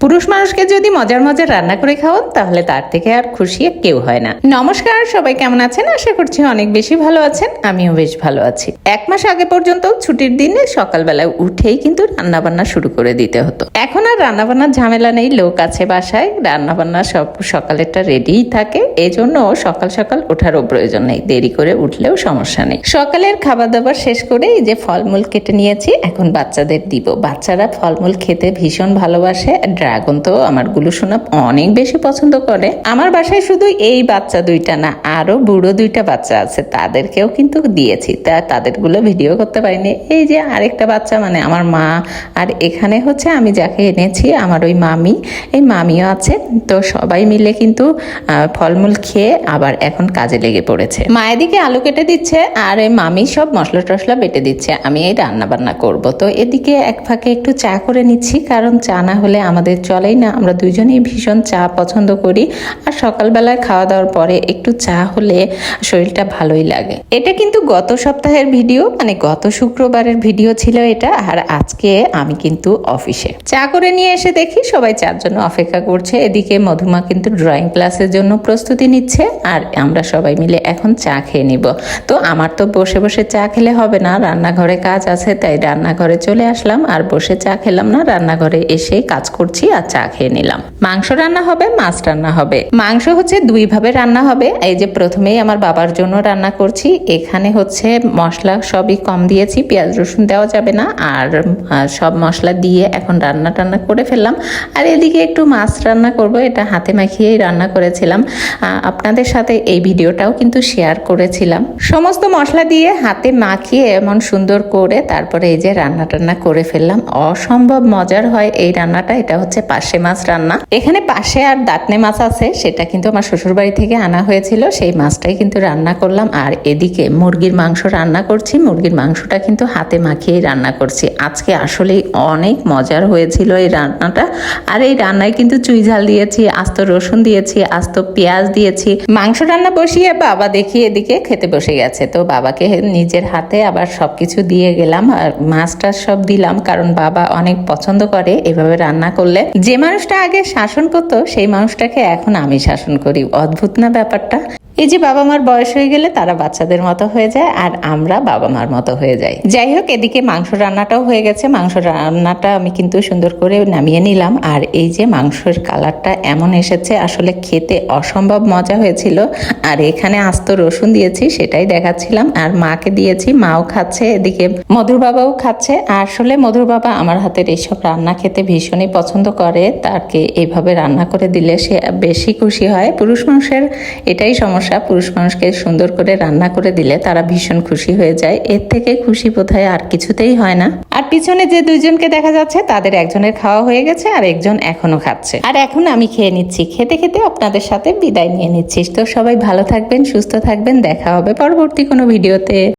পুরুষ মানুষকে যদি মজার মজার রান্না করে খাওয়ান তাহলে তার থেকে আর খুশি কেউ হয় না। নমস্কার, সবাই কেমন আছেন? আশা করছি অনেক বেশি ভালো আছেন। আমিও বেশ ভালো আছি। 1 মাস আগে পর্যন্ত ছুটির দিনে সকালবেলায় উঠেই কিন্তু রান্না বান্না শুরু করে দিতে হতো। এখন আর রান্না বান্নার ঝামেলা নেই, লোক আছে বাসায়, রান্না বান্না সব সকালেরটা রেডিই থাকে। এজন্য সকাল সকাল ওঠারও প্রয়োজন নেই, দেরি করে উঠলেও সমস্যা নেই। সকালের খাবার দাবার শেষ করে এই যে ফলমূল কেটে নিয়েছি, এখন বাচ্চাদের দিব। বাচ্চারা ফলমূল খেতে ভীষণ ভালোবাসে। ড্রাগন তো আমার গুলুসোনা অনেক বেশি পছন্দ করে। আমার বাসায় শুধু এই বাচ্চা দুইটা না, আরো বুড়ো 2টা বাচ্চা আছে, তাদেরকেও কিন্তু দিয়েছি। তাদেরগুলো ভিডিও করতে পারিনি। এই যে আরেকটা বাচ্চা, মানে আমার মা, আর এখানে হচ্ছে আমি যাকে এনেছি আমার ওই মামি, এই মামিও আছে। তো সবাই মিলে কিন্তু ফলমূল খেয়ে আবার এখন কাজে লেগে পড়েছে। মা এদিকে আলু কেটে দিচ্ছে আর এই মামি সব মশলা টশলা বেটে দিচ্ছে, আমি এই রান্না বান্না করব। তো এদিকে এক ফাঁকে একটু চা করে নিচ্ছি, কারণ চা না হলে আমাদের চলেই না। আমরা দুজনেই ভীষণ চা পছন্দ করি, আর সকালবেলায় খাওয়া দাওয়ার পরে একটু চা হলে শরীরটা ভালোই লাগে। এটা কিন্তু গত সপ্তাহের ভিডিও, মানে গত শুক্রবারের ভিডিও ছিল এটা। আর আজকে আমি কিন্তু অফিসে চা করে নিয়ে এসে দেখি সবাই চার জন্য অপেক্ষা করছে। এদিকে মধুমা কিন্তু ড্রয়িং ক্লাসের জন্য প্রস্তুতি নিচ্ছে, আর আমরা সবাই মিলে এখন চা খেয়ে নিব। তো আমার তো বসে বসে চা খেলে হবে না, রান্নাঘরে কাজ আছে, তাই রান্নাঘরে চলে আসলাম। আর বসে চা খেলাম না, রান্নাঘরে এসে কাজ করছি আর চা খেয়ে নিলাম। মাংস রান্না হবে, মাছ রান্না হবে। মাংস হচ্ছে 2 ভাবে রান্না হবে। এই যে প্রথমেই আমার বাবার জন্য রান্না করছি। এখানে হচ্ছে মশলা সবই কম দিয়েছি, পেঁয়াজ রসুন দেওয়া যাবে না, আর সব মশলা দিয়ে এখন রান্না টান্না করে ফেললাম। আর এদিকে একটু মাছ রান্না করব, এটা হাতে মাখিয়েই রান্না করেছিলাম। আপনাদের সাথে এই ভিডিওটাও কিন্তু শেয়ার করেছিলাম। সমস্ত মশলা দিয়ে হাতে মাখিয়ে এমন সুন্দর করে তারপরে এই যে রান্না টান্না করে ফেললাম। অসম্ভব মজার হয় এই রান্নাটা। এটা হচ্ছে পার্শে মাছ রান্না। এখানে পার্শে আর দাঁতনে মাছ আছে, সেটা কিন্তু আমার শ্বশুর বাড়ি থেকে আনা হয়েছিল, সেই মাছটাই কিন্তু রান্না করলাম। আর এদিকে মুরগির মাংস রান্না করছি। মুরগির মাংসটা কিন্তু হাতে মাখিয়েই রান্না করছি। আজকে আসলেই অনেক মজার হয়েছিল এই রান্নাটা। আর এই রান্নায় কিন্তু চুই ঝাল দিয়েছি, আস্ত রসুন দিয়েছি, আস্ত পেঁয়াজ দিয়েছি। মাংস রান্না বসিয়ে বাবা দেখি এদিকে খেতে বসে গেছে। তো বাবাকে নিজের হাতে আবার সবকিছু দিয়ে গেলাম, আর মাছটা সব দিলাম, কারণ বাবা অনেক পছন্দ করে এভাবে রান্না করলে। যে মানুষটা আগে শাসন করতো সেই মানুষটাকে এখন আমি শাসন করি। অদ্ভুত না ব্যাপারটা? এই যে বাবা মার বয়স হয়ে গেলে তারা বাচ্চাদের মতো হয়ে যায়, আর আমরা বাবা মার মতো হয়ে যাই। যাই হোক, এদিকে মাংস রান্নাটাও হয়ে গেছে। মাংস রান্নাটা আমি কিন্তু সুন্দর করে নামিয়ে নিলাম। আর এই যে মাংসের কালারটা এমন এসেছে, আসলে খেতে অসম্ভব মজা হয়েছিল। আর এখানে আস্ত রসুন দিয়েছি, সেটাই দেখাচ্ছিলাম। আর মাকে দিয়েছি, মাও খাচ্ছে, এদিকে মধুর বাবাও খাচ্ছে। আসলে মধুর বাবা আমার হাতের এইসব রান্না খেতে ভীষণই পছন্দ করে। তাকে এইভাবে রান্না করে দিলে সে বেশি খুশি হয়। পুরুষ মানুষের এটাই সমস্যা, পুরুষ মানুষকে সুন্দর করে রান্না করে দিলে তারা ভীষণ খুশি হয়ে যায়। এর থেকে খুশি বোধহয় আর কিছুতেই হয় না। আর পিছনে যে 2 জনকে দেখা যাচ্ছে, তাদের একজনের খাওয়া হয়ে গেছে আর একজন এখনো খাচ্ছে। আর এখন আমি খেয়ে নিচ্ছি। খেতে খেতে আপনাদের সাথে বিদায় নিয়ে নিচ্ছি। তো সবাই ভালো থাকবেন, সুস্থ থাকবেন। দেখা হবে পরবর্তী কোনো ভিডিওতে।